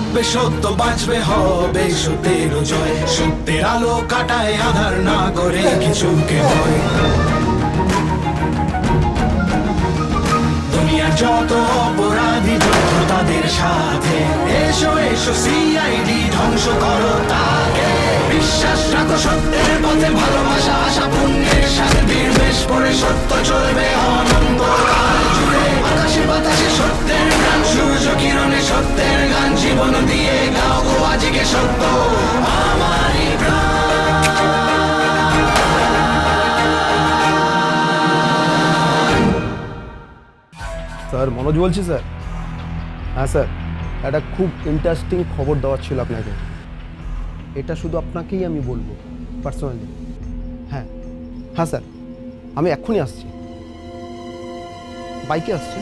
থাকবে সত্য, বাঁচবে হবে সত্যের জয়। সত্যের আলো কাটায় আধার, না করে কিছুকে ভয়। দুনিয়ার যত অপরাধী যত তাদের সাথে, এসো এসো সিআইডি ধ্বংস করো তাকে। বিশ্বাস রাখো সত্যের পথে, ভালোবাসা আশা পুণ্যের সাথে বিরবেশ করে সত্য চলবে অনন্তকাল জুড়ে। আকাশে বাতাসে সত্যের গান, সূর্য কিরণে সত্যের গান। জীবন দিয়ে গাও গো আজকে সত্য আমারই প্রাণ। স্যার মনোজ বলছি স্যার। হ্যাঁ স্যার, একটা খুব ইন্টারেস্টিং খবর দেওয়ার ছিল আপনাকে। এটা শুধু আপনাকেই আমি বলবো পার্সোনালি। হ্যাঁ হ্যাঁ স্যার, আমি এক্ষুনি আসছি, বাইকে আসছি।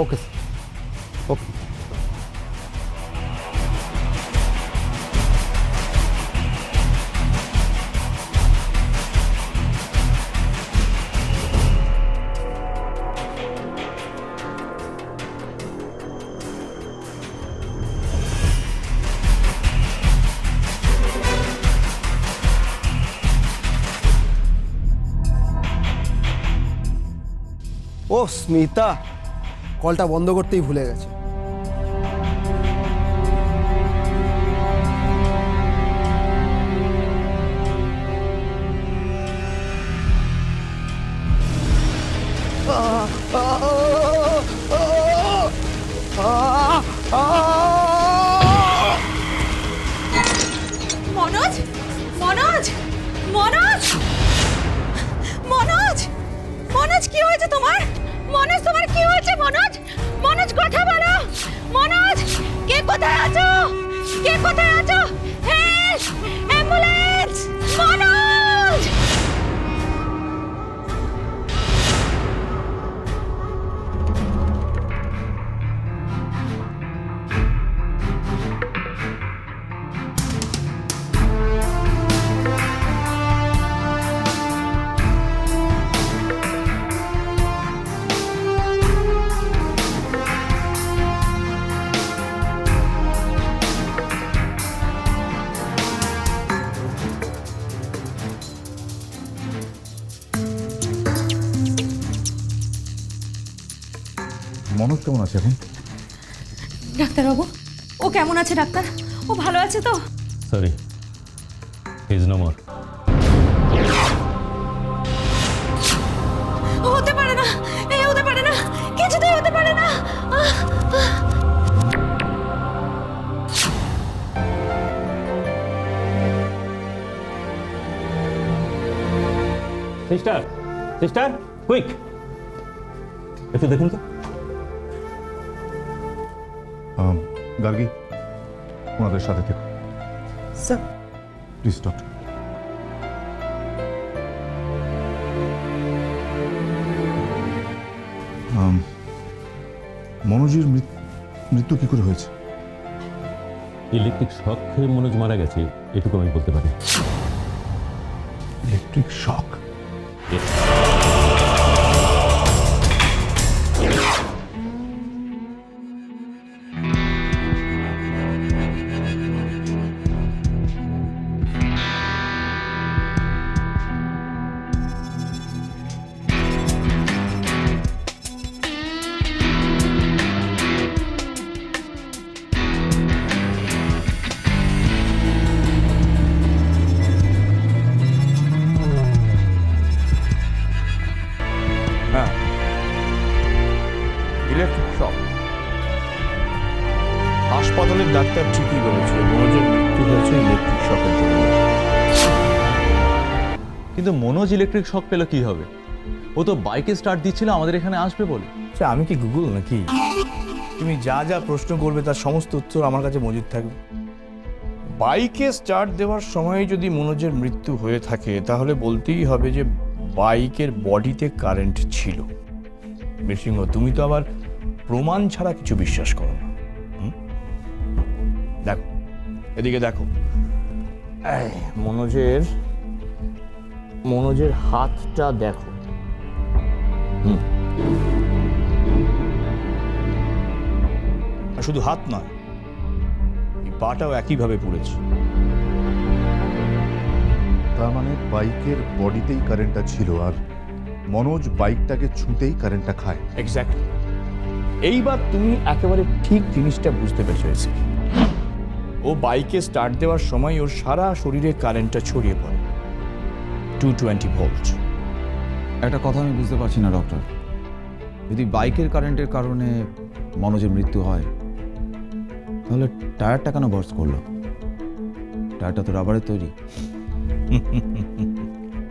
ওকে স্যার, ওকে। ও স্মিতা, কলটা বন্ধ করতেই ভুলে গেছে। মনোজ, মনোজ, মনোজ, মনোজ, মনোজ কি হয়েছে তোমার? মনোজ তোমার কি হয়েছে? মনোজ, মনোজ কথা বলো। মনোজ, কে কোথায় আছো? কে কোথায় আছো? Help, ambulance, Manoj. মনোজ কেমন আছে এখন? ডাক্তারবাবু, ও কেমন আছে ডাক্তার? ও ভালো আছে তো? Sorry, he is no more. হতে পারে না, এ হতে পারে না, কিছুতেই হতে পারে না। সিস্টার, সিস্টার, কুইক, একটু দেখুন তো। গার্গী, ওনাদের সাথে থেকো স্যার। Please doctor. মনোজের মৃত্যু কি করে হয়েছে? ইলেকট্রিক শক খেয়ে মনোজ মারা গেছে, এটুকু আমি বলতে পারি। Electric shock? হ্যাঁ, ইলেকট্রিক শক। হাসপাতালের ডাক্তার ঠিকই বলেছিল, মনোজের মৃত্যু হয়েছে ইলেকট্রিক শকের জন্য। কিন্তু মনোজ ইলেকট্রিক শক পেল কি হবে? ও তো বাইকে স্টার্ট দিচ্ছিল আমাদের এখানে আসবে বলে। আচ্ছা, আমি কি গুগল নাকি? তুমি যা যা প্রশ্ন করবে তার সমস্ত উত্তর আমার কাছে মজুদ থাকবে। বাইকে স্টার্ট দেওয়ার সময় যদি মনোজের মৃত্যু হয়ে থাকে, তাহলে বলতেই হবে যে বাইকের বডিতে কারেন্ট ছিল। নৃসিংহ, তুমি তো আবার প্রমাণ ছাড়া কিছু বিশ্বাস করো না। দেখো, এদিকে দেখো, মনোজের হাতটা দেখো। শুধু হাত নয়, এই পাটাও একইভাবে পুড়েছে। তার মানে বাইকের বডিতেই কারেন্টটা ছিল আর মনোজ বাইকটাকে ছুঁতেই কারেন্টটা খায়। এক্স্যাক্টলি। এইবার তুমি একেবারে ঠিক জিনিসটা বুঝতে পেরেছো। ও বাইকে স্টার্ট দেওয়ার সময় ওর সারা শরীরে কারেন্টটা ছড়িয়ে পড়ে 220 ভোল্ট। একটা কথা আমি বুঝতে পারছি না ডক্টর, যদি বাইকের কারেন্টের কারণে মনোজের মৃত্যু হয় তাহলে টায়ারটা কেন বার্স্ট করলো? টায়ারটা তো রাবারের তৈরি।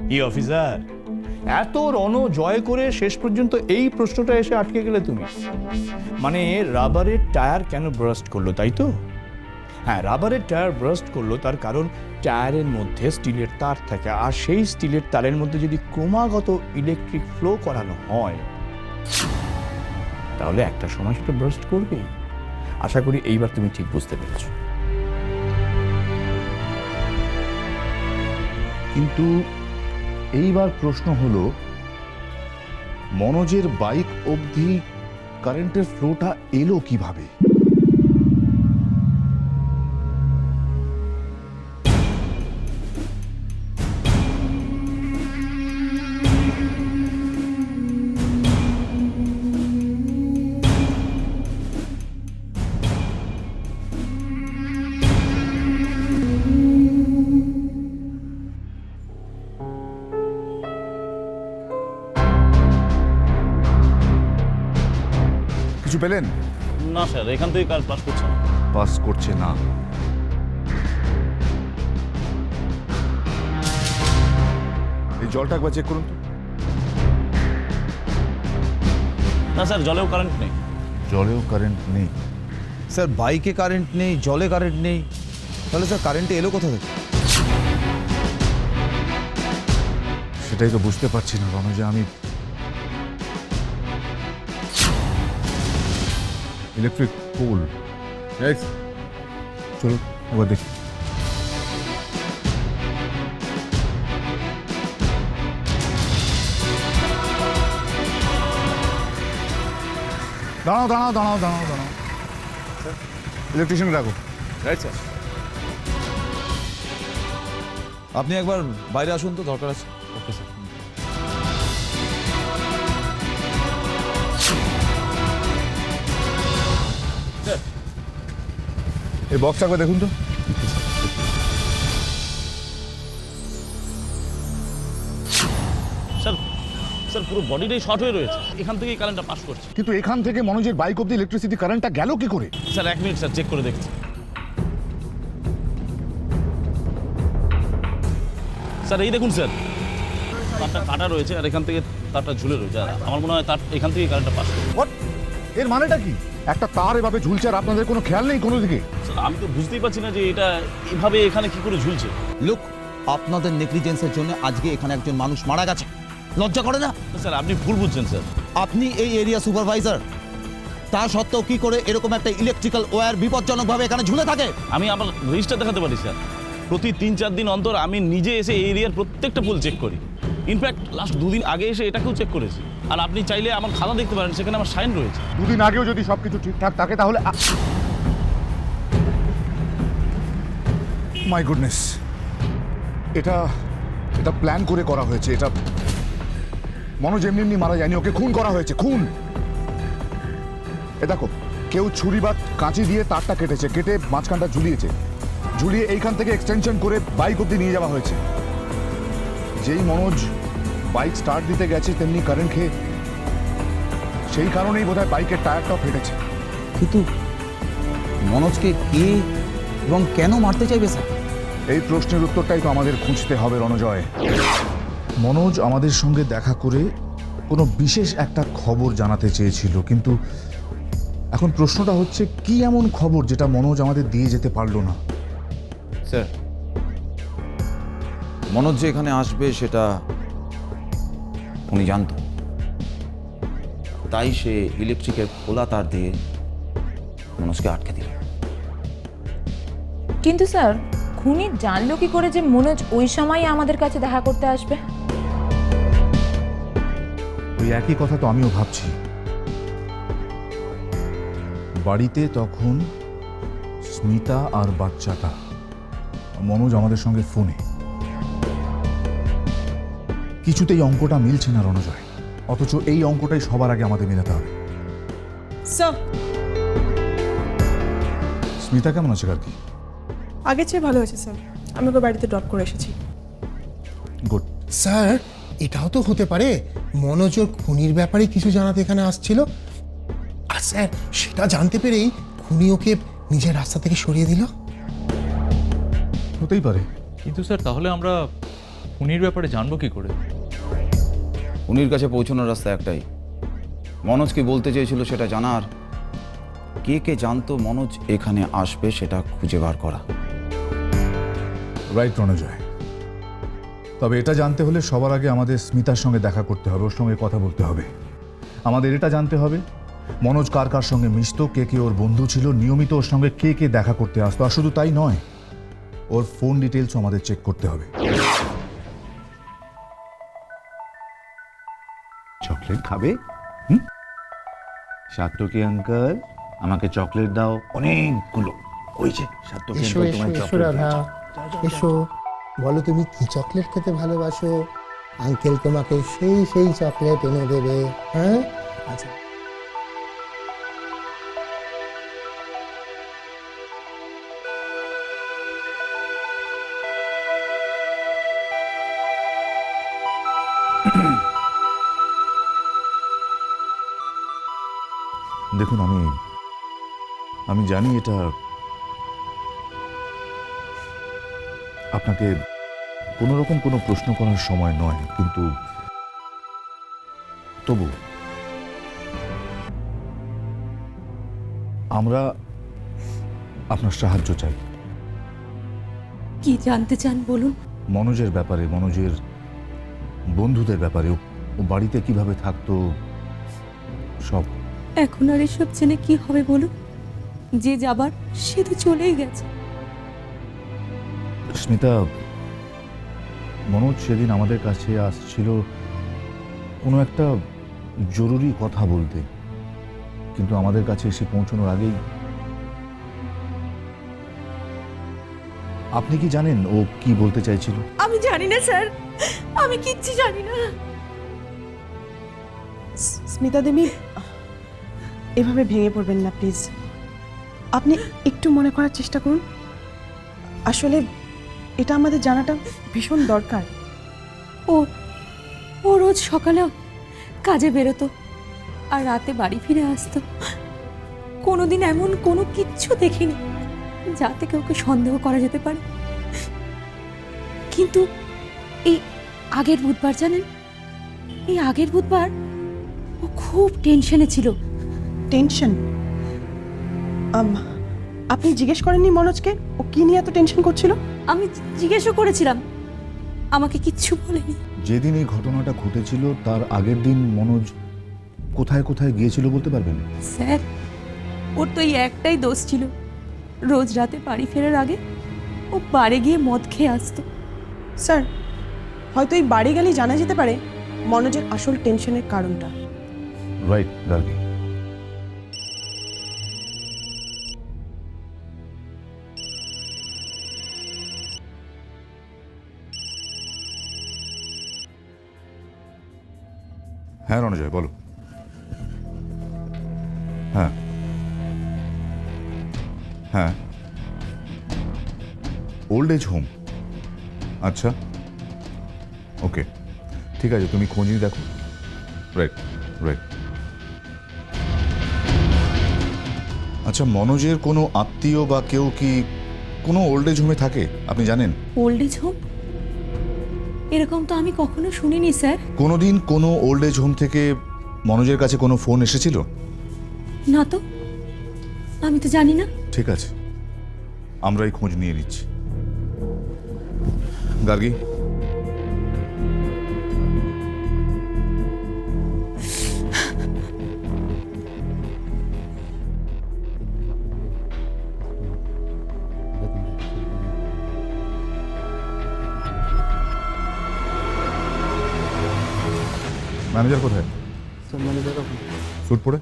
কি অফিসার, এত রণ জয় করে শেষ পর্যন্ত এই প্রশ্নটা এসে আটকে গেলে তুমি? মানে রাবারের টায়ার কেন বার্স্ট করলো, তাই তো? হ্যাঁ, রাবারের টায়ার বার্স্ট করলো তার কারণ টায়ারের মধ্যে স্টিলের তার থাকে, আর সেই স্টিলের তারের মধ্যে যদি ক্রমাগত ইলেকট্রিক ফ্লো করানো হয় তাহলে একটা সময় সেটা বার্স্ট করবেই। আশা করি এইবার তুমি ঠিক বুঝতে পেরেছো। কিন্তু এইবার প্রশ্ন হলো, মনোজের বাইক অবধি কারেন্টের ফ্লোটা এলো কিভাবে? কিছু পেলেন? না স্যার, এখান থেকে কার পাস করছে না। পাস করছে না। এই জলটা একবার চেক করুন তো। না স্যার, জলেও কারেন্ট নেই। জলেও কারেন্ট নেই। স্যার বাইকে কারেন্ট নেই, জলে কারেন্ট নেই, তাহলে স্যার কারেন্টে এলো কোথা থেকে? সেটাই তো বুঝতে পারছি না রণজা। আমি ইলেকট্রিক পোল, চলো একবার দেখি। দাঁড়াও দাঁড়াও দাঁড়াও দাঁড়াও দাঁড়াও, ইলেকট্রিশিয়ান রাখো। Right sir. আপনি একবার বাইরে আসুন তো, দরকার আছে। Okay sir. এই বক্সটা একবার দেখুন তো। স্যার, স্যার পুরো বডিটাই শর্ট হয়ে রয়েছে, এখান থেকেই কারেন্টটা পাস করছে। কিন্তু এখান থেকে মনোজের বাইক অব্দি ইলেকট্রিসিটি কারেন্টটা গেল কি করে? স্যার 1 মিনিট স্যার, চেক করে দেখছি। স্যার এই দেখুন স্যার, তারটা কাটা রয়েছে আর এখান থেকে তারটা ঝুলে রয়েছে, আর আমার মনে হয় তার এখান থেকে কারেন্টটা পাস করছে। হোয়াট? এর মানেটা কি? একটা তার এভাবে ঝুলছে আর আপনাদের কোনো খেয়াল নেই কোনো দিকে? স্যার আমি তো বুঝতেই পারছি না যে এটা এভাবে এখানে কি করে ঝুলছে। লুক, আপনাদের নেগলিজেন্সের জন্য আজকে এখানে একজন মানুষ মারা গেছে। লজ্জা করে না? স্যার আপনি ভুল বুঝছেন স্যার। আপনি এই এরিয়া সুপারভাইজার, তা সত্ত্বেও কি করে এরকম একটা ইলেকট্রিক্যাল ওয়্যার বিপজ্জনকভাবে এখানে ঝুলে থাকে? আমি আমার রেজিস্টার দেখাতে পারি স্যার। প্রতি 3-4 দিন অন্তর আমি নিজে এসে এই এরিয়ার প্রত্যেকটা পোল চেক করি। ইনফ্যাক্ট লাস্ট 2 দিন আগে এসে এটাকেও চেক করেছি। আর আপনি চাইলে আমার খাতা দেখতে পারেন, সেখানে আমার সাইন রয়েছে। দুদিন আগেও যদি সবকিছু ঠিকঠাক থাকে তাহলে মাই গুডনেস, এটা এটা প্ল্যান করে করা হয়েছে। এটা মনোজ এমনি এমনি মারা যায়নি, ওকে খুন করা হয়েছে, খুন। এ দেখো, কেউ ছুরি বা কাঁচি দিয়ে তারটা কেটেছে, কেটে মাঝখানটা ঝুলিয়েছে, ঝুলিয়ে এইখান থেকে এক্সটেনশন করে বাইক অব্দি নিয়ে যাওয়া হয়েছে। যেই মনোজ বাইক স্টার্ট দিতে গেছে তেমনি কারেন্ট খেয়ে, সেই কারণেই বোধহয় বাইকের টায়ারটাও ফেটেছে। কিন্তু মনোজকে কে এবং কেন মারতে চাইবে স্যার? এই প্রশ্নের উত্তরটাই তো আমাদের খুঁজতে হবে রণজয়। মনোজ আমাদের সঙ্গে দেখা করে কোনো বিশেষ একটা খবর জানাতে চেয়েছিল, কিন্তু এখন প্রশ্নটা হচ্ছে কি এমন খবর যেটা মনোজ আমাদের দিয়ে যেতে পারলো না? স্যার মনোজ যে এখানে আসবে সেটা উনি জানতো, তাই সে ইলেকট্রিকের খোলা তার দিয়ে মনোজকে আটকে দিল। কিন্তু স্যার, খুনি জানলো কি করে যে মনোজ ওই সময় আমাদের কাছে দেখা করতে আসবে? ওই একই কথা তো আমিও ভাবছি। বাড়িতে তখন স্মিতা আর বাচ্চাটা। মনোজ আমাদের সঙ্গে ফোনে। কিছুতেই অঙ্কটা মিলছে না রণজয়, অথচ এই অঙ্কটাই সবার আগে আমাদের মেলাতে হবে। স্যার, স্মিতা কেমন আছে কার কি? আগের চেয়ে ভালো হয়েছে স্যার। আমি ওকে বাড়িতে ড্রপ করে এসেছি। গুড। স্যার, এটাও তো হতে পারে মনোজ ওর খুনির ব্যাপারে কিছু জানাতে এখানে আসছিল, আর স্যার সেটা জানতে পেরেই খুনি ওকে নিজের রাস্তা থেকে সরিয়ে দিল। হতেই পারে। কিন্তু স্যার তাহলে আমরা খুনির ব্যাপারে জানবো কি করে? উনির কাছে পৌঁছানোর রাস্তা একটাই, মনোজ কি বলতে চেয়েছিল সেটা জানার, কে কে জানতো মনোজ এখানে আসবে সেটা খুঁজে বার করা। রাইট রণজয়, তবে এটা জানতে হলে সবার আগে আমাদের স্মিতার সঙ্গে দেখা করতে হবে, ওর সঙ্গে কথা বলতে হবে। আমাদের এটা জানতে হবে মনোজ কার কার সঙ্গে মিশতো, কে কে ওর বন্ধু ছিল, নিয়মিত ওর সঙ্গে কে কে দেখা করতে আসতো, আর শুধু তাই নয়, ওর ফোন ডিটেলসও আমাদের চেক করতে হবে। চকলেট খাবে? সাত্তকি আঙ্কেল আমাকে চকলেট দাও অনেকগুলো। ওই যে সাত্তকি এসো আঙ্কেল এসো তোমায় এসো চকলেট রাধা, দিয়েছে। এসো, বলো তুমি কি চকলেট খেতে ভালোবাসো, আঙ্কেল তোমাকে সেই সেই চকলেট এনে দেবে। হ্যাঁ, আচ্ছা। দেখুন, আমি জানি এটা আপনাকে কোনো রকম কোনো প্রশ্ন করার সময় নয়, কিন্তু তবু আমরা আপনার সাহায্য চাই। কি জানতে চান বলুন? মনোজের ব্যাপারে, মনোজের বন্ধুদের ব্যাপারে, ও বাড়িতে কিভাবে থাকতো সব। এখন আর এসব জেনে কি হবে বলুন? যে যাবার সে তো চলেই গেছে। স্মিতা, মনোজ সেদিন আমাদের কাছে আসছিল কোনো একটা জরুরি কথা বলতে, কিন্তু আমাদের কাছে এসে পৌঁছানোর আগেই আপনি কি জানেন ও কি বলতে চাইছিল? আমি জানি না স্যার, আমি কিচ্ছু জানি না। স্মিতা দেবী, এভাবে ভেঙে পড়বেন না প্লিজ। আপনি একটু মনে করার চেষ্টা করুন। আসলে এটা আমাদের জানাটা ভীষণ দরকার। ও ও রোজ সকালে কাজে বেরোতো আর রাতে বাড়ি ফিরে আসতো। কোনোদিন এমন কোনো কিচ্ছু দেখিনি যা থেকে ওকে সন্দেহ করা যেতে পারে। কিন্তু এই আগের বুধবার, জানেন, এই আগের বুধবার ও খুব টেনশনে ছিল। টেনশন? আপনি জিজ্ঞেস করেননি মনোজকে ও কি নিয়ে এত টেনশন করছিল? আমি জিজ্ঞেসও করেছিলাম, আমাকে কিচ্ছু বলেনি। যেদিন এই ঘটনাটা ঘটেছিল তার আগের দিন মনোজ কোথায় কোথায় গিয়েছিল বলতে পারবেন? স্যার, ওর তো এই একটাই দোষ ছিল, রোজ রাতে বাড়ি ফেরার আগে ও বারে গিয়ে মদ খেয়ে আসতো। স্যার, হয়তো এই বাড়ি গেলেই জানা যেতে পারে মনোজের আসল টেনশনের কারণটা। রাইট গার্গী। হ্যাঁ রণজয়, বলো। হ্যাঁ হ্যাঁ, ওল্ড এজ হোম। আচ্ছা, ওকে, ঠিক আছে, তুমি খোঁজ নিয়ে দেখো। Right right. আচ্ছা, মনোজের কোনো আত্মীয় বা কেউ কি কোনো ওল্ড এজ হোমে থাকে আপনি জানেন? Old age home? এরকম তো আমি কখনো শুনিনি স্যার। কোনোদিন কোনো ওল্ড এজ হোম থেকে মনোজের কাছে কোনো ফোন এসেছিল? না তো, আমি তো জানি না। ঠিক আছে, আমরা এই খোঁজ নিয়ে নিচ্ছি। গার্গী, ম্যানেজার কোথায়? স্যুট পরে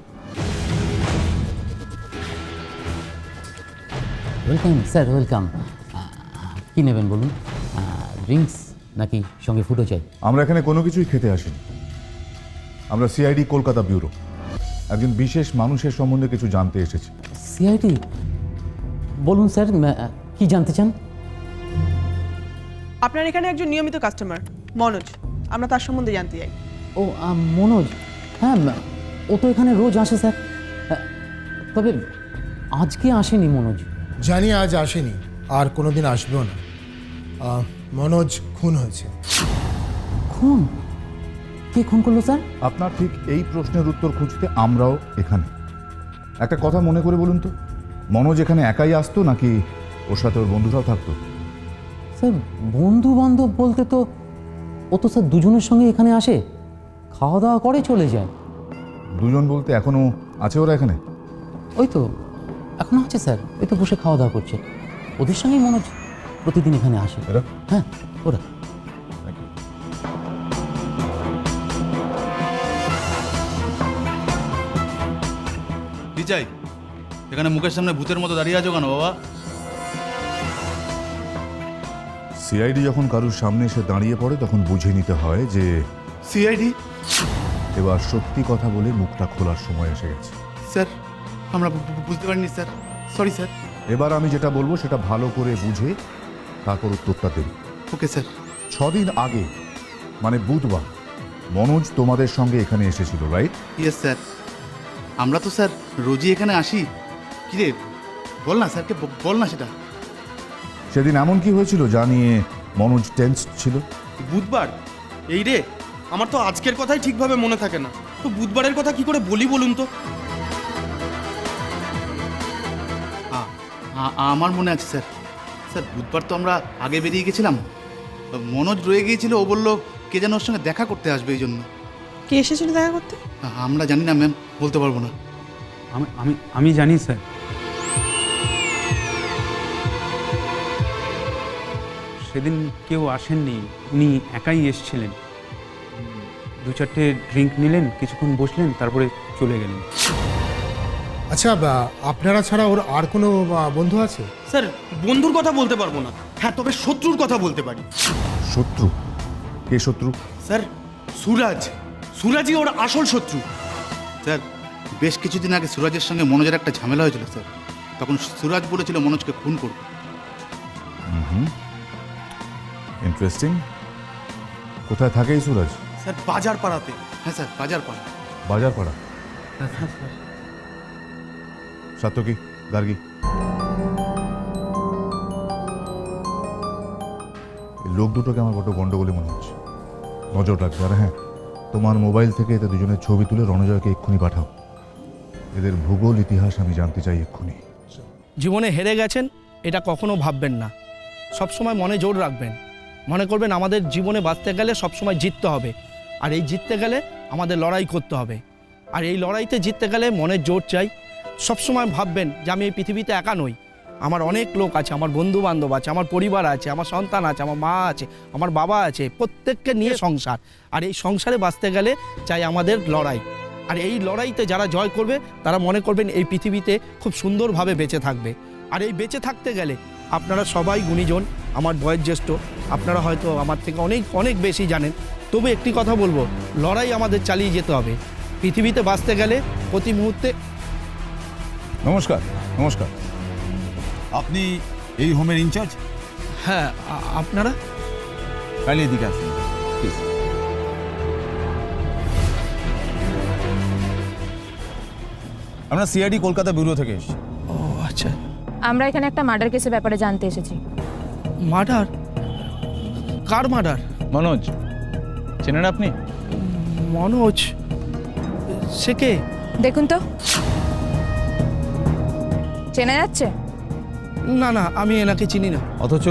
ওয়েলকাম স্যার, ওয়েলকাম। কী নেবেন বলুন? ড্রিঙ্কস নাকি সঙ্গে ফুটো চাই? আমরা এখানে কোনো কিছুই খেতে আসিনি। আমরা সিআইডি কলকাতা ব্যুরো একজন বিশেষ মানুষের সম্বন্ধে কিছু জানতে এসেছি। সিআইডি? বলুন স্যার, কি জানতে চান? আপনার এখানে একজন নিয়মিত কাস্টমার মনোজ, আমরা তার সম্বন্ধে জানতে চাই। ও মনোজ, হ্যাঁ ও তো এখানে রোজ আসে স্যার। তবে আজকে আসেনি মনোজ। জানি আজ আসেনি, আর কোনোদিন আসবেও না। মনোজ খুন হয়েছে। খুন? কে খুন করলো স্যার? আপনার ঠিক এই প্রশ্নের উত্তর খুঁজতে আমরাও এখানে। একটা কথা মনে করে বলুন তো, মনোজ এখানে একাই আসতো নাকি ওর সাথে ওর বন্ধুরাও থাকতো? স্যার বন্ধু বান্ধব বলতে তো ও তো স্যার দুজনের সঙ্গে এখানে আসে, খাওয়া দাওয়া করে চলে যায়। দুজন বলতে এখনো আছে ওরা এখানে? ওই তো এখনো আছে স্যার, ওই তো বসে খাওয়া দাওয়া করছে। ওদের সঙ্গেই মনোজ প্রতিদিন এখানে আসে। এরা? হ্যাঁ ওরা। কি চাই? এখানে মুখের সামনে ভূতের মতো দাঁড়িয়ে আছো কেন বাবা? সিআইডি যখন কারুর সামনে এসে দাঁড়িয়ে পড়ে তখন বুঝে নিতে হয় যে সিআইডি? এবার সত্যি কথা বলে মুখটা খোলার সময় এসে গেছে। স্যার আমরা বুঝতে পারিনি স্যার, সরি স্যার। এবার আমি যেটা বলবো সেটা ভালো করে বুঝে তারপর উত্তরটা দেবে। Okay sir. 6 দিন আগে মানে বুধবার মনোজ তোমাদের সঙ্গে এখানে এসেছিল, রাইট? Yes sir. আমরা তো স্যার রোজই এখানে আসি। কিরে বল না স্যারকে, বল না সেটা। সেদিন এমন কি হয়েছিল যা নিয়ে মনোজ টেন্স ছিল? বুধবার? এই রে, আমার তো আজকের কথাই ঠিকভাবে মনে থাকে না, তো বুধবারের কথা কি করে বলি বলুন তো? আমার মনে আছে স্যার। স্যার বুধবার তো আমরা আগে বেরিয়ে গেছিলাম, মনোজ রয়ে গিয়েছিল। ও বললো কে যেন ওর সঙ্গে দেখা করতে আসবে, এই জন্য। কে এসেছিল দেখা করতে? আমরা জানি না ম্যাম, বলতে পারবো না। আমি জানি স্যার। সেদিন কেউ আসেননি, উনি একাই এসেছিলেন। 2-4টে ড্রিঙ্ক নিলেন, কিছুক্ষণ বসলেন, তারপরে চলে গেলেন। আচ্ছা, আপনারা ছাড়া ওর আর কোনো বন্ধু আছে? স্যার বন্ধুর কথা বলতে পারবো না, হ্যাঁ তবে শত্রুর কথা বলতে পারি। শত্রু? কে শত্রু? স্যার সুরাজ, সুরাজই ওর আসল শত্রু। স্যার বেশ কিছুদিন আগে সুরাজের সঙ্গে মনোজের একটা ঝামেলা হয়েছিল স্যার। তখন সুরাজ বলেছিল মনোজকে খুন করবে। ইন্টারেস্টিং। কোথায় থাকে এই সুরাজ? স্যার বাজার পাড়াতে। হ্যাঁ স্যার, বাজার পাড়া। বাজার পাড়া? সাতকি গার্গী, লোক দুটোকে আমার বড় গন্ডগোলে মনে হচ্ছে, নজর রাখবে। আর হ্যাঁ, তোমার মোবাইল থেকে এতে দুজনের ছবি তুলে রণজয়কে এক্ষুনি পাঠাও। এদের ভূগোল ইতিহাস আমি জানতে চাই এক্ষুনি। জীবনে হেরে গেছেন এটা কখনো ভাববেন না, সবসময় মনে জোর রাখবেন। মনে করবেন আমাদের জীবনে বাঁচতে গেলে সবসময় জিততে হবে, আর এই জিততে গেলে আমাদের লড়াই করতে হবে। আর এই লড়াইতে জিততে গেলে মনের জোর চাই। সবসময় ভাববেন যে আমি এই পৃথিবীতে একা নই, আমার অনেক লোক আছে, আমার বন্ধু বান্ধব আছে, আমার পরিবার আছে, আমার সন্তান আছে, আমার মা আছে, আমার বাবা আছে, প্রত্যেককে নিয়ে সংসার। আর এই সংসারে বাঁচতে গেলে চাই আমাদের লড়াই। আর এই লড়াইতে যারা জয় করবে তারা মনে করবেন এই পৃথিবীতে খুব সুন্দরভাবে বেঁচে থাকবে। আর এই বেঁচে থাকতে গেলে আপনারা সবাই গুণীজন, আমার বয়োজ্যেষ্ঠ, আপনারা হয়তো আমার থেকে অনেক অনেক বেশি জানেন। তবু একটি কথা বলবো, লড়াই আমাদের চালিয়ে যেতে হবে পৃথিবীতে বাঁচতে গেলে প্রতি মুহূর্তে। নমস্কার। নমস্কার, আপনি এই হোমের ইনচার্জ? হ্যাঁ, আপনারা কাইন্ডলি এদিকে আসুন প্লিজ। আমরা সিআইডি কলকাতা ব্যুরো থেকে এসেছি। ও আচ্ছা। আমরা এখানে একটা মার্ডার কেসের ব্যাপারে জানতে এসেছি। মার্ডার? কার মার্ডার? মনোজ চেনেন আপনি? মনোজ? সে কে? দেখুন তো, চেনা যাচ্ছে? না না, আমি এনাকে চিনি না। অথচ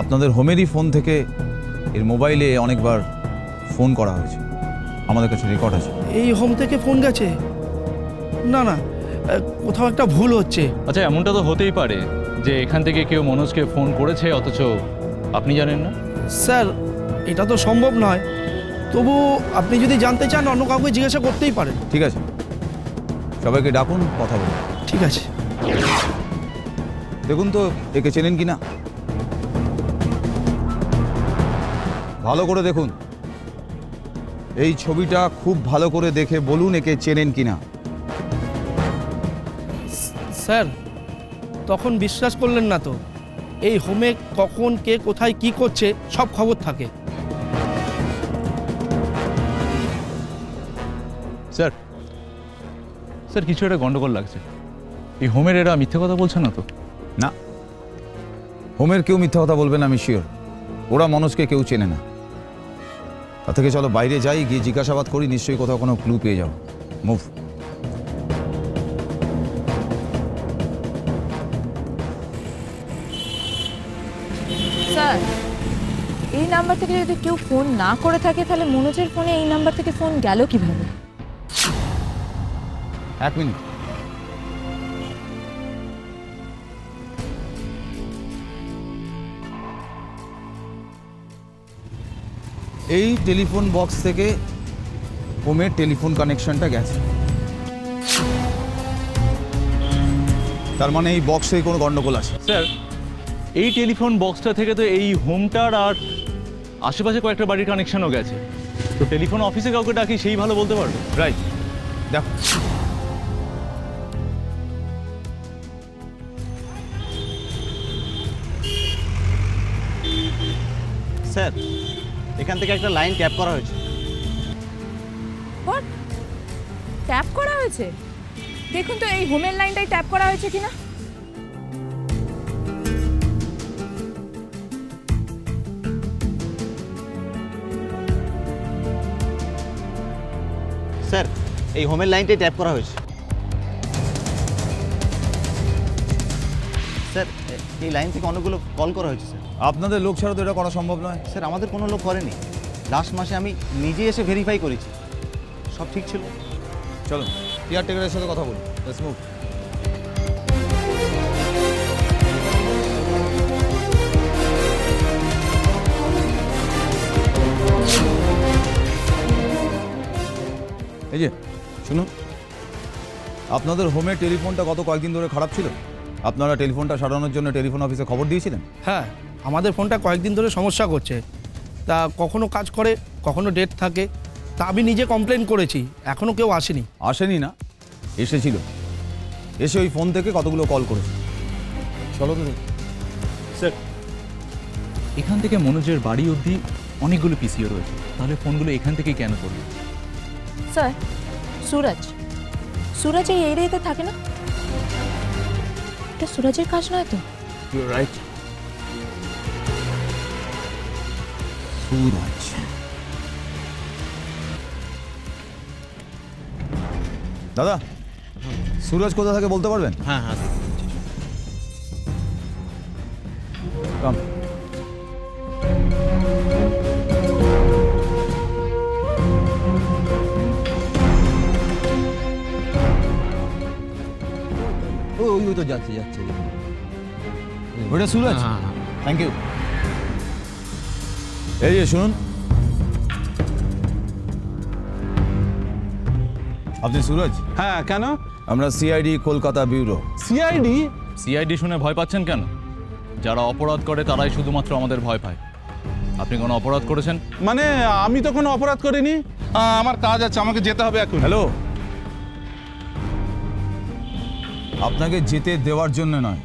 আপনাদের হোমেরই ফোন থেকে এর মোবাইলে অনেকবার ফোন করা হয়েছে, আমাদের কাছে রেকর্ড আছে। এই হোম থেকে ফোন গেছে? না না, কোথাও একটা ভুল হচ্ছে। আচ্ছা, এমনটা তো হতেই পারে যে এখান থেকে কেউ মনোজকে ফোন করেছে অথচ আপনি জানেন না। স্যার এটা তো সম্ভব নয়, তবু আপনি যদি জানতে চান অন্য কাউকে জিজ্ঞাসা করতেই পারেন। ঠিক আছে, সবাইকে ডাকুন, কথা বলুন। ঠিক আছে। দেখুন তো একে চেনেন কি না, ভালো করে দেখুন। এই ছবিটা খুব ভালো করে দেখে বলুন একে চেনেন কি না। স্যার তখন বিশ্বাস করলেন না তো, এই হোমে কখন কে কোথায় কি করছে সব খবর থাকে। স্যার স্যার কিছু একটা গন্ডগোল লাগছে। এই হোমের এরা মিথ্যে কথা বলছে না তো? না, হোমের কেউ মিথ্যা কথা বলবে না, আমি শিওর। ওরা মনোজকে কেউ চেনে না। তার থেকে চলো বাইরে যাই, গিয়ে জিজ্ঞাসাবাদ করি, নিশ্চয়ই কোথাও কোনো ক্লু পেয়ে যাও। মুভ। স্যার এই নাম্বার থেকে যদি কেউ ফোন না করে থাকে তাহলে মনোজের ফোনে এই নাম্বার থেকে ফোন গেল কিভাবে? 1 মিনিট। এই টেলিফোন বক্স থেকে হোমের টেলিফোন কানেকশনটা গেছে, তার মানে এই বক্সে কোনো গন্ডগোল আছে। স্যার এই টেলিফোন বক্সটা থেকে তো এই হোমটার আর আশেপাশে কয়েকটা বাড়ির কানেকশনও গেছে। তো টেলিফোন অফিসে কাউকে ডাকি, সেই ভালো বলতে পারবে। রাইট, দেখো। স্যার এখান থেকে একটা লাইন ট্যাপ করা হয়েছে। হোয়াট? ট্যাপ করা হয়েছে? দেখুন তো এই হোমের লাইনটাই ট্যাপ করা হয়েছে কিনা। স্যার এই হোমের লাইনটাই ট্যাপ করা হয়েছে। স্যার এই লাইন থেকে অনেকগুলো কল করা হয়েছে স্যার। আপনাদের লোক ছাড়া তো এটা করা সম্ভব নয়। স্যার আমাদের কোনো লোক করেনি, লাস্ট মাসে আমি নিজে এসে ভেরিফাই করেছি, সব ঠিক ছিল। চলো কেয়ারটেকারের সাথে কথা বলুন। Let's move. এই যে শুনুন, আপনাদের হোমের টেলিফোনটা গত কয়েকদিন ধরে খারাপ ছিল। আপনারা টেলিফোনটা সারানোর জন্য টেলিফোন অফিসে খবর দিয়েছিলেন? হ্যাঁ, আমাদের ফোনটা কয়েকদিন ধরে সমস্যা করছে, তা কখনো কাজ করে কখনো ডেট থাকে, তা আমি নিজে কমপ্লেন করেছি, এখনও কেউ আসেনি। আসেনি না, এসেছিল। এসে ওই ফোন থেকে কতগুলো কল করেছে। চলো তো দেখি। স্যার এখান থেকে মনোজের বাড়ি অবধি অনেকগুলো পিসিও রয়েছে, তাহলে ফোনগুলো এখান থেকে কেন করবে? স্যার সুরজ এই এরিয়াতে থাকে না? এটা সুরজের কাজ নয় তো? You right. সুরজ। দাদা, সুরজ কোথা থেকে বলতে পারবেন? হ্যাঁ হ্যাঁ কাম। ওই তো যাচ্ছে যাচ্ছে। ওটা সুরজ? Thank you. এই যে শুনুন, আপনি সুরজ? হ্যাঁ, কেন? আমরা CID Kolkata bureau. CID? CID শুনে ভয় পাচ্ছেন কেন? যারা অপরাধ করে তারাই শুধুমাত্র আমাদের ভয় পায়। আপনি কোনো অপরাধ করেছেন? মানে আমি তো কোনো অপরাধ করিনি, আমার কাজ আছে, আমাকে যেতে হবে এখন। হ্যালো, আপনাকে যেতে দেওয়ার জন্য নয়,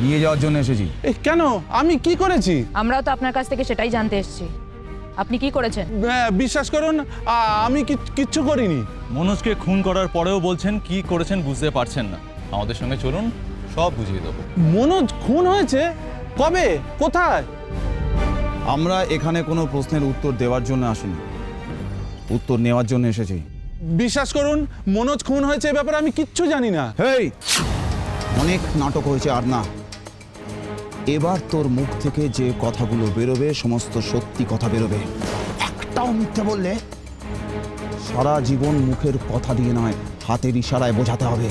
নিয়ে যাওয়ার জন্য এসেছি। কেন? আমি কি করেছি? আমরাও তো আপনার কাছ থেকে সেটাই জানতে এসেছি, আপনি কি করেছেন? বিশ্বাস করুন আমি কিচ্ছু করিনি। মনোজকে খুন করার পরেও বলছেন কি করেছেন বুঝতে পারছেন না। আমাদের সঙ্গে চলুন, সব বুঝিয়ে দেবো। মনোজ খুন হয়েছে? কবে? কোথায়? আমরা এখানে কোনো প্রশ্নের উত্তর দেওয়ার জন্য আসিনি, উত্তর নেওয়ার জন্য এসেছি। বিশ্বাস করুন মনোজ খুন হয়েছে এ ব্যাপারে আমি কিচ্ছু জানি না। হেই, অনেক নাটক হয়েছে আর না। এবার তোর মুখ থেকে যে কথাগুলো বেরোবে সমস্ত সত্যি কথা বেরোবে। একটাও মিথ্যে বললে সারা জীবন মুখের কথা দিয়ে নয়, হাতের ইশারায় বোঝাতে হবে।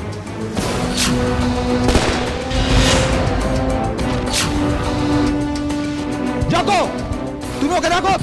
যাকো, তুমি ওকে দেখো।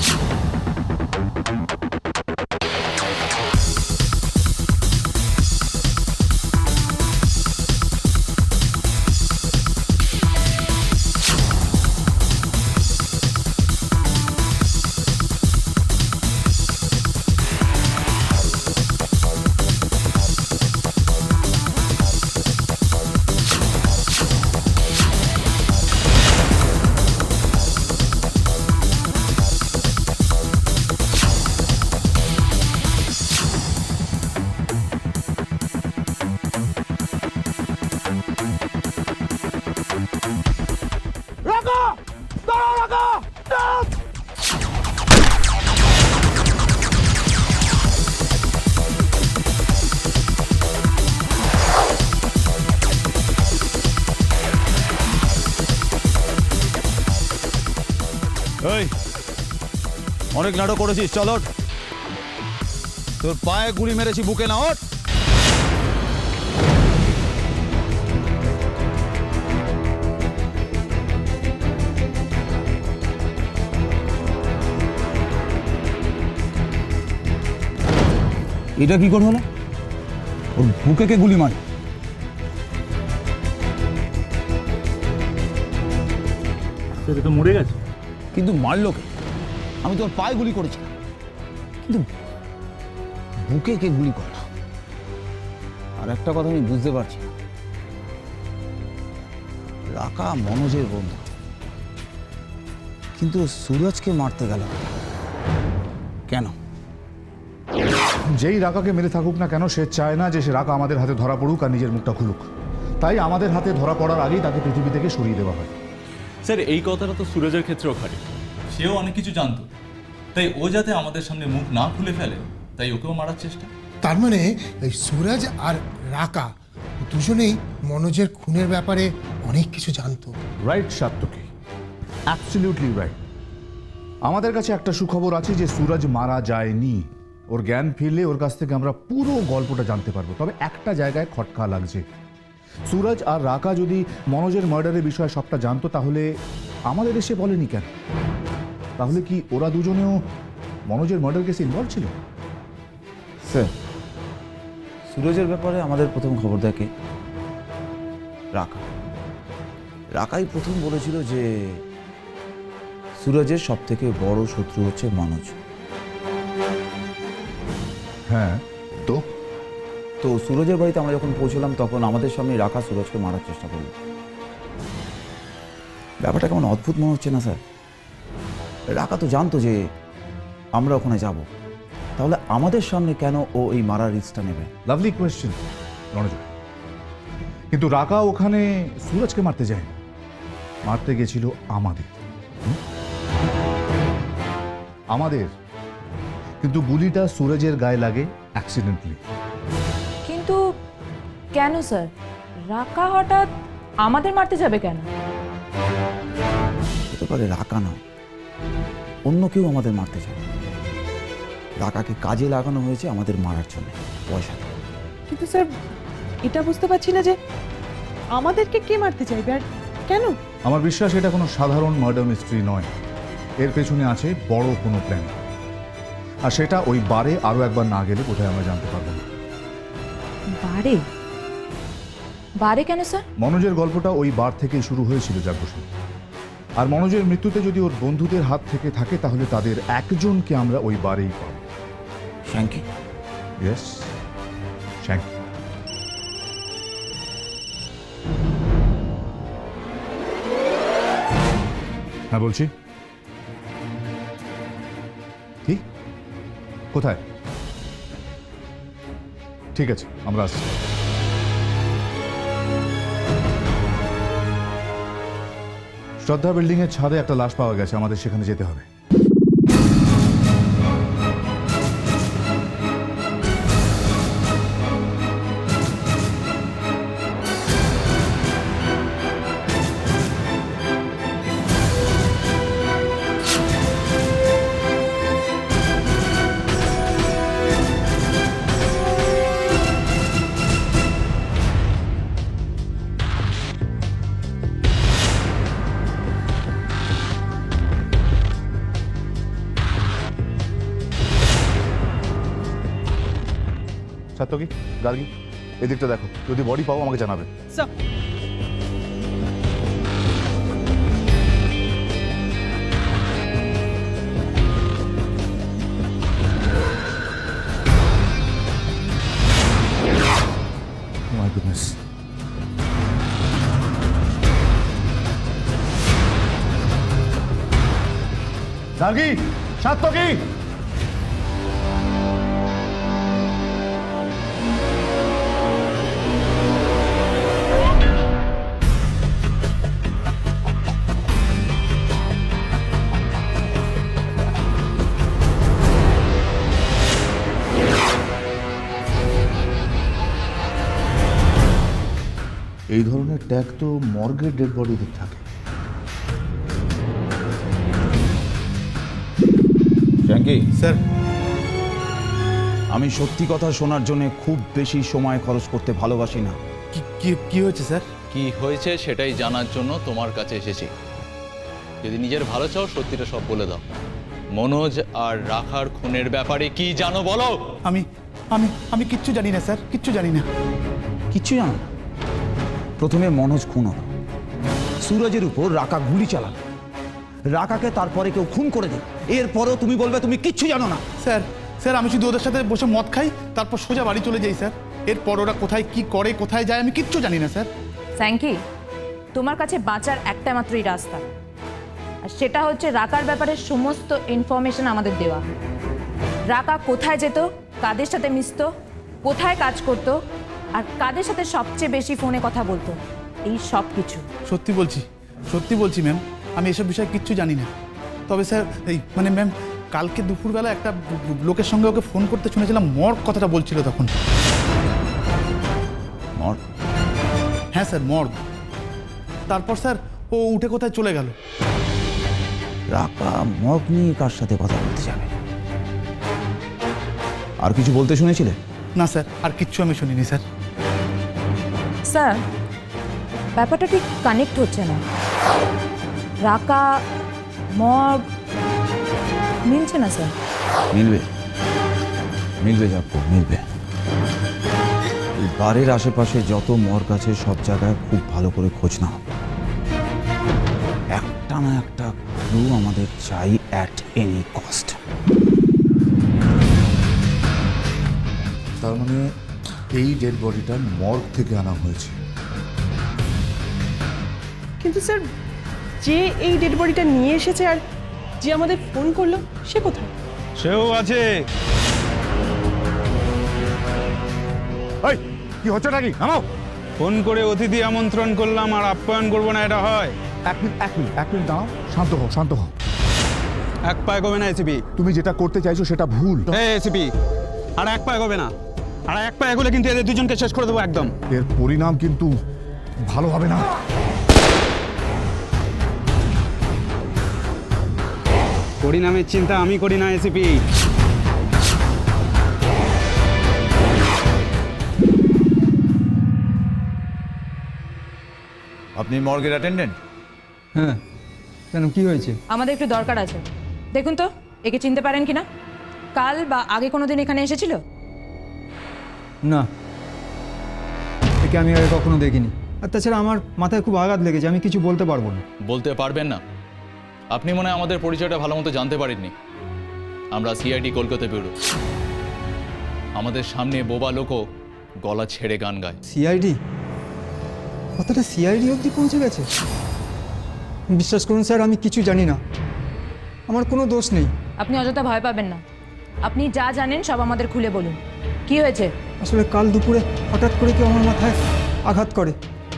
অনেক নাটক করেছিস, চল ওঠ। তোর পায়ে গুলি মেরেছি, বুকে না, ওঠ। এটা কি করে হলো? ওর বুকে কে গুলি মারে? সেটা তো মরে গেছে। কিন্তু মারলো কে? আমি তোর পায়ে গুলি করেছিলাম, কিন্তু বুকে কে গুলি করলো? আর একটা কথা আমি বুঝতে পারছি না, রাকা মনোজের বন্ধু, কিন্তু সুরজকে মারতে গেল কেন? যেই রাকাকে মেরে থাকুক না কেন, সে চায় না যে সে রাকা আমাদের হাতে ধরা পড়ুক আর নিজের মুখটা খুলুক। তাই আমাদের হাতে ধরা পড়ার আগেই তাকে পৃথিবী থেকে সরিয়ে দেওয়া হয়। স্যার এই কথাটা তো সুরজের ক্ষেত্রেও খাটে। সেও অনেক কিছু জানতো, তাই ও যাতে আমাদের সামনে মুখ না খুলে ফেলে, তাই ওকেও মারার চেষ্টা। তার মানে এই সুরজ আর রাকা দুজনেই মনোজের খুনের ব্যাপারে অনেক কিছু জানতো। Right Satyaki, absolutely right. আমাদের কাছে একটা সুখবর আছে যে সুরজ মারা যায়নি। ওর জ্ঞান ফিরলে ওর কাছ থেকে আমরা পুরো গল্পটা জানতে পারবো। তবে একটা জায়গায় খটকা লাগছে, সুরজ আর রাকা যদি মনোজের মার্ডারের বিষয়ে সবটা জানতো তাহলে আমাদের এসে বলেনি কেন? তাহলে কি ওরা দুজনেও মনোজের মার্ডার কেসে ইনভলভ ছিল? স্যার, সুরজের ব্যাপারে আমাদের প্রথম খবর দেখে রাকা। রাকাই প্রথম বলেছিল যে সুরজের সব থেকে বড় শত্রু হচ্ছে মনোজ। হ্যাঁ, তো তো সুরজের বাড়িতে আমরা যখন পৌঁছলাম তখন আমাদের সামনে রাকা সুরজকে মারার চেষ্টা করল। ব্যাপারটা কেমন অদ্ভুত মনে হচ্ছে না স্যার? রাকা তো জানতো যে আমরা ওখানে যাব, তাহলে আমাদের সামনে কেন ও এই মারার রিস্কটা নেবে? Lovely question Ranjit. কিন্তু রাকা ওখানে সুরজকে মারতে যায়নি, মারতে গেছিল আমাদের। আমাদের কিন্তু গুলিটা সুরজের গায়ে লাগে অ্যাক্সিডেন্টলি। কিন্তু কেন স্যার, রাকা হঠাৎ আমাদের মারতে যাবে কেন? হতে পারে রাকা না, অন্য কেউ আমাদের মারতে চায়। রাকাকে কাজে লাগানো হয়েছে আমাদের মারার জন্য, পয়সা। কিন্তু স্যার, এটা বুঝতে পারছি না যে আমাদেরকে কে মারতে চাইবে আর কেন? আমার বিশ্বাস এটা কোনো সাধারণ মার্ডার মিস্ট্রি নয়, এর পেছনে আছে বড় কোনো প্ল্যান। আর সেটা ওই বারে আরো একবার না গেলে বোধহয় আমরা জানতে পারবো না। বারে? বারে কেন স্যার? মনোজের গল্পটা ওই বার থেকেই শুরু হয়েছিল জাগ্রসী। আর মনোজের মৃত্যুতে যদি ওর বন্ধুদের হাত থেকে থাকে তাহলে তাদের একজনকে আমরা ওই বারেই পাব। শ্যাঙ্কি? ইয়েস, শ্যাঙ্কি। হ্যাঁ বলছি। কি? কোথায়? ঠিক আছে, আমরা আসছি। শ্রদ্ধা বিল্ডিং এর ছাদে একটা লাশ পাওয়া গেছে, আমাদের সেখানে যেতে হবে। সাত্তকী, গার্গী, এদিকটা দেখো, যদি বডি পাও আমাকে জানাবে। Sir, my goodness. Gargi, Satyaki, এই ধরনের ট্যাগ তো মর্গের ডেড বডিতে থাকে। কি স্যার আমি সত্যি কথা শোনার জন্য খুব বেশি সময় খরচ করতে ভালোবাসি না। কি হয়েছে স্যার? কি হয়েছে সেটাই জানার জন্য তোমার কাছে এসেছি। যদি নিজের ভালো চাও সত্যিটা সব বলে দাও। মনোজ আর রাখার খুনের ব্যাপারে কি জানো বলো। আমি আমি আমি কিচ্ছু জানি না স্যার, কিচ্ছু জানি না। কিচ্ছু জানো না? প্রথমে মনোজ খুন হলো, সুরজের উপর রাকা গুলি চালালো, রাকাকে তারপরে কেউ খুন করে দিল, এরপরেও তুমি বলবে তুমি কিচ্ছু জানো না। স্যার স্যার আমি শুধু ওদের সাথে বসে মদ খাই, তারপর সোজা বাড়ি চলে যাই স্যার। এরপর ওরা কোথায় কি করে, কোথায় যায় আমি কিচ্ছু জানি না স্যার। স্যাঙ্কি, তোমার কাছে বাঁচার একটা মাত্রই রাস্তা, আর সেটা হচ্ছে রাকার ব্যাপারে সমস্ত ইনফরমেশন আমাদের দেওয়া। রাকা কোথায় যেত, কাদের সাথে মিশতো, কোথায় কাজ করতো, আর কাদের সাথে সবচেয়ে বেশি ফোনে কথা বলতো, এই সব কিছু। সত্যি বলছি ম্যাম, আমি এসব বিষয়ে কিচ্ছু জানি না। তবে স্যার এই মানে ম্যাম, কালকে দুপুরবেলা একটা লোকের সঙ্গে ওকে ফোন করতে শুনেছিলাম, মর্গ কথাটা বলছিল তখন। মর্গ? হ্যাঁ স্যার, মর্গ। তারপর স্যার ও উঠে কোথায় চলে গেল। রাকা মর্গ নিয়ে কার সাথে কথা বলতে যাবে? আর কিছু বলতে শুনেছিলে? না স্যার, আর কিচ্ছু আমি শুনিনি স্যার। স্যার, ব্যাপারটা ঠিক কানেক্ট হচ্ছে না। রাকা, মর্গ মিলছে না স্যার। মিলবে যাবো, মিলবে। এই বাড়ির আশেপাশে যত মর্গ আছে সব জায়গায় খুব ভালো করে খোঁজ নাও। একটা না একটা ক্লু আমাদের চাই অ্যাট এনি কস্ট। তার মানে এই ডেড বডিটা মর্গ থেকে আনা হয়েছে। কিন্তু স্যার, যে এই ডেড বডিটা নিয়ে এসেছে আর যে আমাদের ফোন করলো, সে কোথায়? সেও আছে। এই কি হচ্ছে নাকি? নামাও। ফোন করে অতিথি আমন্ত্রণ করলাম আর আপ্যায়ন করবো না, এটা হয়? এক মিনিট দাঁড়াও, শান্ত হও। এক পায়ে গবে না এসিপি। তুমি যেটা করতে চাইছো সেটা ভুল। এসিপি, আর এক পায়ে গবে না, আর এক পায়ে গেলে কিন্তু এদের দুজনকে শেষ করে দেবো একদম। এর পরিণাম কিন্তু ভালো হবে না। পরিণামের চিন্তা আমি করি না এসিপি। আপনি মর্গের অ্যাটেন্ডেন্ট? হ্যাঁ, কেন কি হয়েছে? আমাদের একটু দরকার আছে। দেখুন তো একে চিনতে পারেন কিনা। কাল বা আগে কোনোদিন এখানে এসেছিল? না, একে আমি আগে কখনো দেখিনি। আর তাছাড়া আমার মাথায় খুব আঘাত লেগেছে, আমি কিছু বলতে পারবো না। বলতে পারবেন না? আপনি মনে হয় আমাদের পরিচয়টা ভালো মতো জানতে পারেননি। আমরা সিআইডি কলকাতা ব্যুরো। আমাদের সামনে বোবা লোকও গলা ছেড়ে গান গায়। সিআইডি? কথাটা সিআইডি অবধি পৌঁছে গেছে? বিশ্বাস করুন স্যার, আমি কিছু জানি না, আমার কোনো দোষ নেই। আপনি অযথা ভয় পাবেন না, আপনি যা জানেন সব আমাদের খুলে বলুন। কি হয়েছে? আসলে কাল দুপুরে হঠাৎ করে কেউ আমার মাথায় আঘাত করে,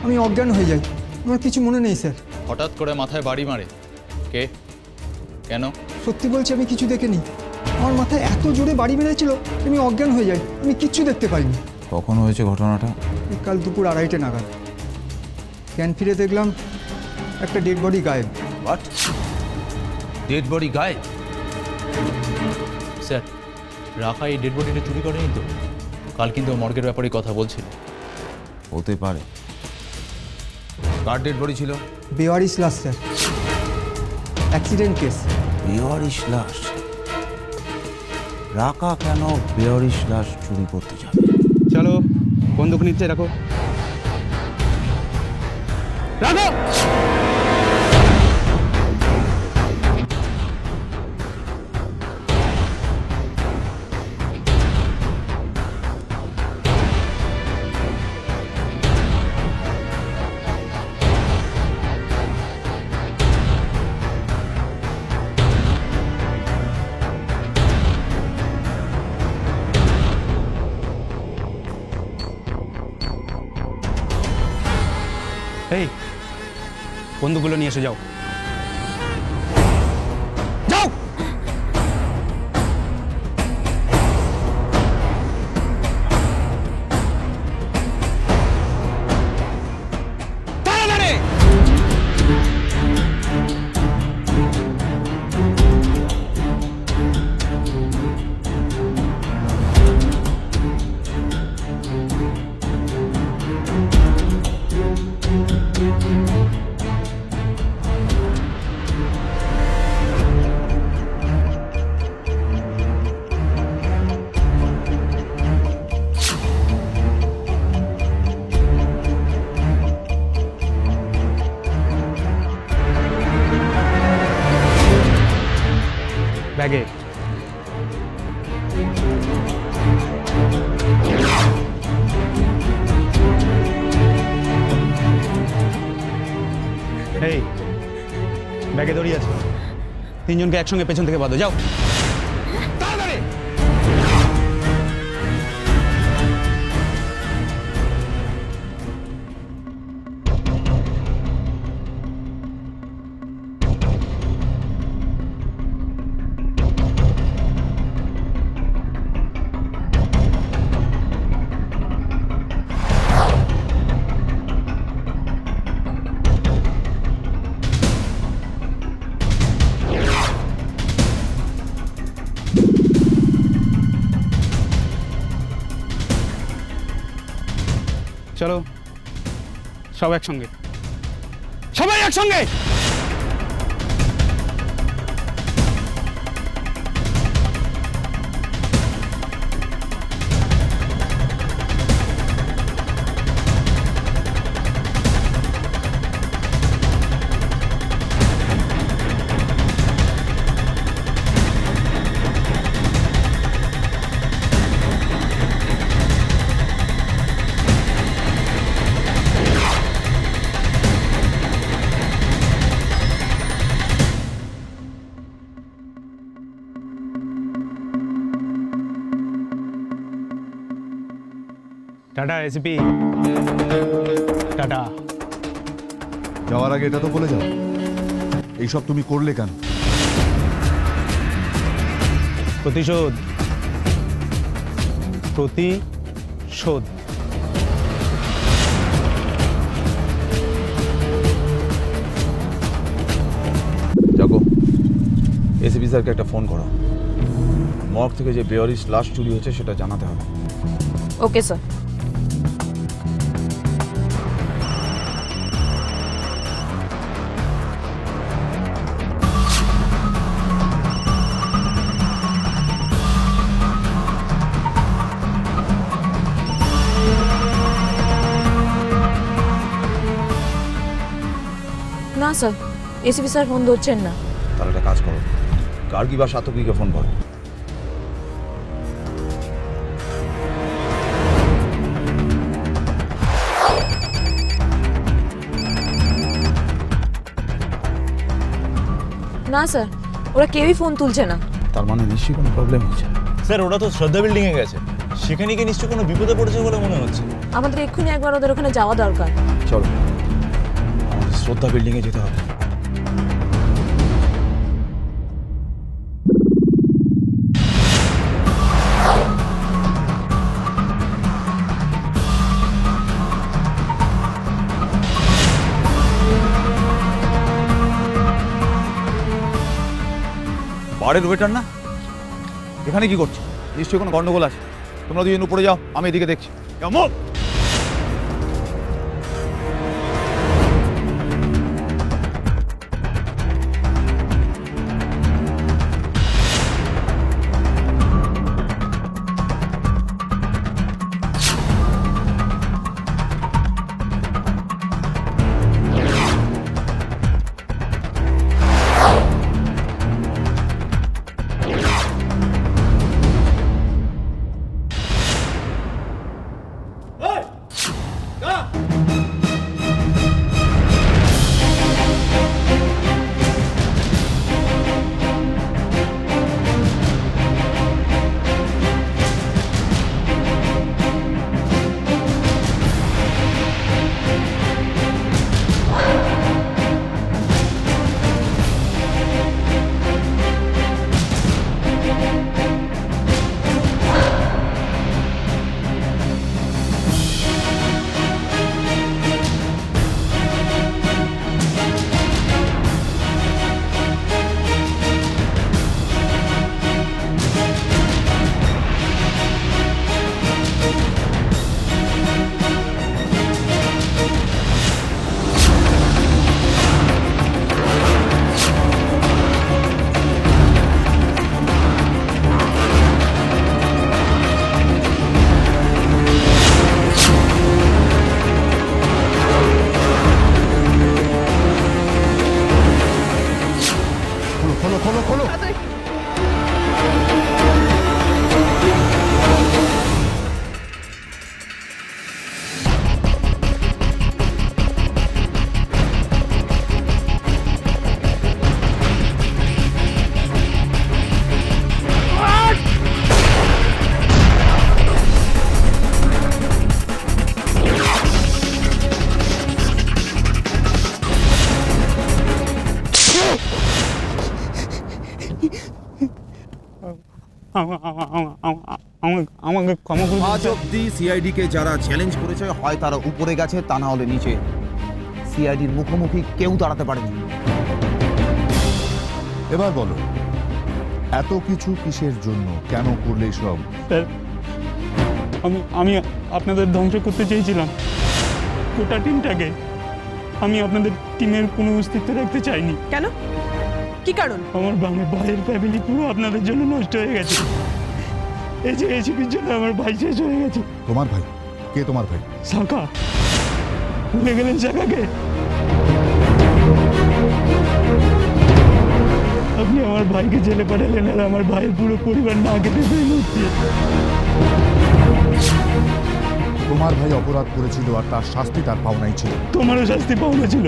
আমি অজ্ঞান হয়ে যাই। আমার কিছু মনে নেই স্যার। হঠাৎ করে মাথায় বাড়ি মারে কে? কেন? সত্যি বলছি, আমি কিছু দেখিনি। আমার মাথায় এত জোরে বাড়ি মেরেছিল, আমি অজ্ঞান হয়ে যাই, আমি কিচ্ছু দেখতে পাইনি। কখন হয়েছে ঘটনাটা? কাল দুপুর 2:30 নাগাদ। জ্ঞান ফিরে দেখলাম একটা ডেড বডি গায়েব। হোয়াট? ডেড বডি গায়েব? স্যার, রাখা এই ডেড বডিটা চুরি করেনি তো? কাল কিন্তু মর্গের ব্যাপারে কথা বলছিল। হতে পারে। কার ডেড বডি ছিল? বেওয়ারিশ লাশ স্যার, অ্যাক্সিডেন্ট কেস। বেওয়ারিশ লাশ? রাকা কেন বেওয়ারিশ লাশ চুরি করতে যাবে? চলো, বন্দুক নিচ্ছে, রাখো রাখো। এই বন্দুকগুলো নিয়ে এসে যাও। যাও। তাড়াতাড়ি। ব্যাগে। এই ব্যাগে দড়ি আছে, তিনজনকে একসঙ্গে পেছন থেকে বাঁধো, যাও। চলো সব একসঙ্গে, সবাই একসঙ্গে। Tata SP, tata. যাওয়ার আগে এটা তো বলে যাও, এইসব তুমি করলে কেন? প্রতিশোধ, প্রতিশোধ। যাকো, এসিপি স্যারকে একটা ফোন করো। মর্গ থেকে যে বেয়ারিশ লাশ চুরি হয়েছে সেটা জানাতে হবে। Okay sir. না স্যার, এসিপি স্যার ফোন ধরছেন না। তাহলে একটা কাজ করো, গার্গী বা সাতকীকে ফোন করো। না স্যার, ওরা কেউই ফোন তুলছে না। তার মানে নিশ্চয়ই কোনো প্রবলেম হয়েছে। স্যার ওরা তো শ্রদ্ধা বিল্ডিংয়ে গেছে, সেখানে কি নিশ্চয়ই কোনো বিপদে পড়েছে বলে মনে হচ্ছে। আমাদের এক্ষুনি একবার ওদের ওখানে যাওয়া দরকার। চলো, আমাদের শ্রদ্ধা বিল্ডিংয়ে যেতে হবে। বারের ওয়েটার না, এখানে কি করছে? নিশ্চয়ই কোনো গন্ডগোল আছে। তোমরা দুজন উপরে যাও, আমি এদিকে দেখছি। মুভ। আমাকে ক্ষমা করে আজ অব্দি সিআইডি কে যারা চ্যালেঞ্জ করেছে হয় তারা উপরে গেছে, তা না হলে নিচে। সিআইডির মুখোমুখি কেউ দাঁড়াতে পারেনি। এবার বলো, এত কিছু কিসের জন্য, কেন করলে সব? স্যার, আমি আপনাদের ধ্বংস করতে চেয়েছিলাম গোটা টিমটাকে। আমি আপনাদের টিমের কোনো অস্তিত্ব রাখতে চাইনি। কেন? কি কারণ? আমার ভাইয়ের ফ্যামিলি পুরো আপনাদের জন্য নষ্ট হয়ে গেছে। এই যে এসিপির জন্য আমার ভাই শেষ হয়ে গেছে। তোমার ভাই? কে তোমার ভাই? শাখা। ভুলে গেলেন শাখাকে? আপনি আমার ভাইকে জেলে পাঠালেন আর আমার ভাইয়ের পুরো পরিবার না কেটে ফেলে উঠছে। তোমার ভাই অপরাধ করেছিল আর তার শাস্তি তার পাওনাই ছিল। তোমারও শাস্তি পাওনা ছিল,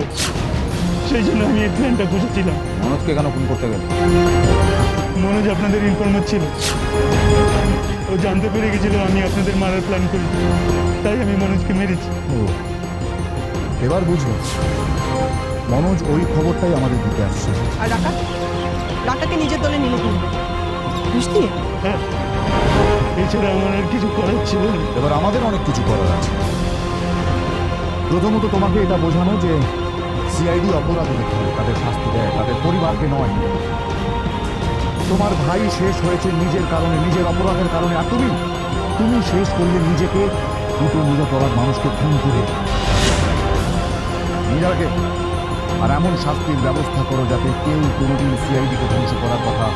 সেই জন্য আমি এই প্ল্যানটা বসেছিলাম। মনোজকে কেন খুন করতে গেল? মনোজ আপনাদের ইনফরমার ছিল, ও জানতে পেরে গেছিল আমি আপনাদের মারার প্ল্যান করি, তাই আমি মনোজকে মেরেছি। ও, এবার বুঝলাম। মনোজ ওই খবরটাই আমাদের দিতে আসছে। আর রাকাকে নিজের দলে নিলে কি বুঝলি? হ্যাঁ, এছাড়া আমার আর কিছু করার ছিল না। এবার আমাদের অনেক কিছু করার আছে। প্রথমত তোমাকে এটা বোঝানো যে সিআইডি অপরাধ হয়েছে, তাদের শাস্তি দেয়, তাদের পরিবারকে নয়। তোমার ভাই শেষ হয়েছে নিজের কারণে, নিজের অপরাধের কারণে, আর তুমি শেষ করলে নিজেকে, দুটো নিরপরাধ মানুষকে খুন করে। নিজেকে আর এমন শাস্তির ব্যবস্থা করো যাতে কেউ কোনোদিন সিআইডিকে ধ্বংস করার কথা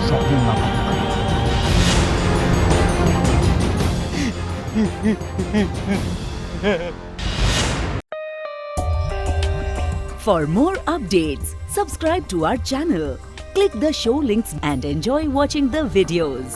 স্বপ্ন না ভাবতে পারে। For more updates, subscribe to our channel, click the show links and enjoy watching the videos.